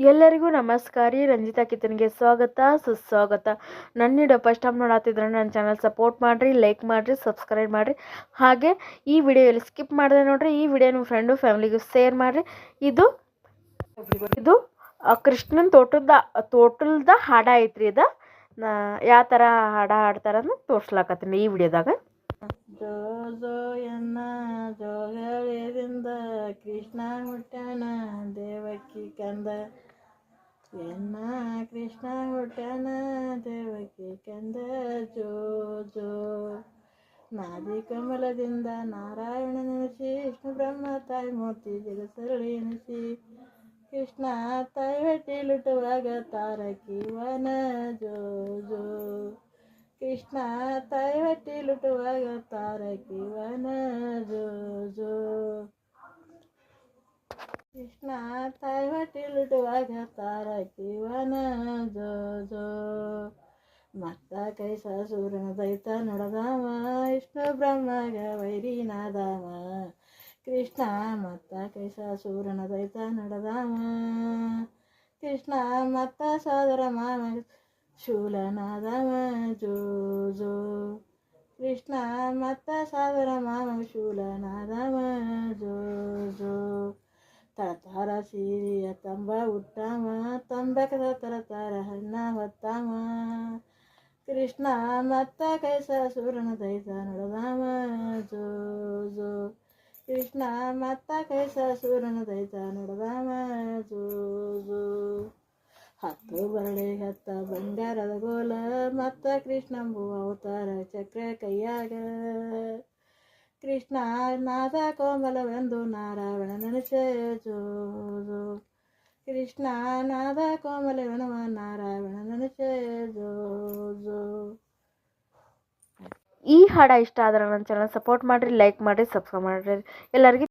ಎಲ್ಲರಿಗೂ ನಮಸ್ಕಾರ ರೀ. ರಂಜಿತಾ ಕಿಚನ್ಗೆ ಸ್ವಾಗತ ಸುಸ್ವಾಗತ. ನನ್ನ ಫಸ್ಟ್ ಟೈಮ್ ನೋಡತ್ತಿದ್ರೆ ನನ್ನ ಚಾನಲ್ ಸಪೋರ್ಟ್ ಮಾಡಿರಿ, ಲೈಕ್ ಮಾಡಿರಿ, ಸಬ್ಸ್ಕ್ರೈಬ್ ಮಾಡಿರಿ. ಹಾಗೆ ಈ ವಿಡಿಯೋಲ್ಲಿ ಸ್ಕಿಪ್ ಮಾಡಿದೆ ನೋಡ್ರಿ. ಈ ವಿಡಿಯೋ ನಿಮ್ಮ ಫ್ರೆಂಡು ಫ್ಯಾಮಿಲಿಗೂ ಶೇರ್ ಮಾಡಿರಿ. ಇದು ಇದು ಕೃಷ್ಣನ ತೋಟದ ಹಾಡ ಐತ್ರಿ. ಇದು ಯಾವ ಥರ ಹಾಡ ಹಾಡ್ತಾರನ್ನು ತೋರ್ಸ್ಲಾಕತ್ತೀನಿ ಈ ವಿಡಿಯೋದಾಗ. ಜೋ ಜೋ ಎನ್ನ ಜೋಗಳಿಂದ ಕೃಷ್ಣ ಹುಟ್ಟ್ಯಾನ ದೇವಕಿ ಕಂದ, ಎನ್ನ ಕೃಷ್ಣ ಹುಟ್ಟ್ಯಾನ ದೇವಕಿ ಕಂದ. ಜೋ ಜೋ ನಾದಿ ಕಮಲದಿಂದ ನಾರಾಯಣ ನೆನೆಸಿ, ವಿಷ್ಣು ಬ್ರಹ್ಮ ತಾಯಿ ಮೂರ್ತಿ ಜಗಸರಳಿ ಎನಿಸಿ, ಕೃಷ್ಣ ತಾಯಿ ಹೊಟ್ಟಿಲುಟ್ಟುವಾಗ ತಾರಕಿ ವನ. ಜೋ ಜೋ ಕೃಷ್ಣ ತಾಯಿ ಹೊಟ್ಟಿಲುಟ್ಟುವಾಗ ತಾರಕಿ ವನ. ಜೋ ಜೋ ಕೃಷ್ಣ ತಾಯಿ ಹೊಟ್ಟಿಲುಟ್ಟುವಾಗ ತಾರಕಿ ವನ. ಜೋ ಜೋ ಮತ್ತ ಕೈಸಾಸುರನ ದೈತ ನಡೆದಾವ, ವಿಷ್ಣು ಬ್ರಹ್ಮಗ ವೈರಿನಾದಾವ. ಕೃಷ್ಣ ಮತ್ತ ಕೈಸಾಸುರನ ದೈತ ನಡೆದಾವ, ಕೃಷ್ಣ ಮತ್ತ ಸೋದರ ಮಾವ ಶೂಲನಾದವ. ಜೋ ಜೋ ಕೃಷ್ಣ ಮತ್ತ ಸೋದರ ಮಾವ ಶೂಲನಾದವ. ಜೋ ಜೋ ತಳತಾರ ಸೀರಿಯ ತಂಬ ಹುಟ್ಟಾವ, ತಂಬಕದ ತರತಾರ ಹಣ್ಣ ಹೊತ್ತಾವ. ಕೃಷ್ಣ ಮತ್ತ ಕೈಸಾಸುರನ ದೈತ ನಡೆದಾವ. ಜೋ ಜೋ ಕೃಷ್ಣ ಮತ್ತ ಕೈಸಾಸುರನ ದೈತ ನಡೆದಾವ. ಜೋ ಜೋ 10 ಬರಡಿಗೆ 10 ಬಂಗಾರದ ಗೋಲ, ಮತ್ತ ಕೃಷ್ಣಂಬು ಅವತಾರ ಚಕ್ರ ಕೈಯಾಗ. ಕೃಷ್ಣ ನಾದ ಕೋಮಲವೆಂದು ನಾರಾಯಣ ನೆನೆಸೆ. ಜೋ ಜೋ ಕೃಷ್ಣ ನಾದ ಕೋಮಲವೆನುವ ನಾರಾಯಣ ನೆನೆಸೆ. ಜೋ ಜೋ ಈ ಹಾಡ ಇಷ್ಟ ಆದ್ರೆ ನನ್ನ ಚಾನಲ್ ಸಪೋರ್ಟ್ ಮಾಡಿರಿ, ಲೈಕ್ ಮಾಡಿರಿ, ಸಬ್ಸ್ಕ್ರೈಬ್ ಮಾಡಿರಿ. ಎಲ್ಲರಿಗೂ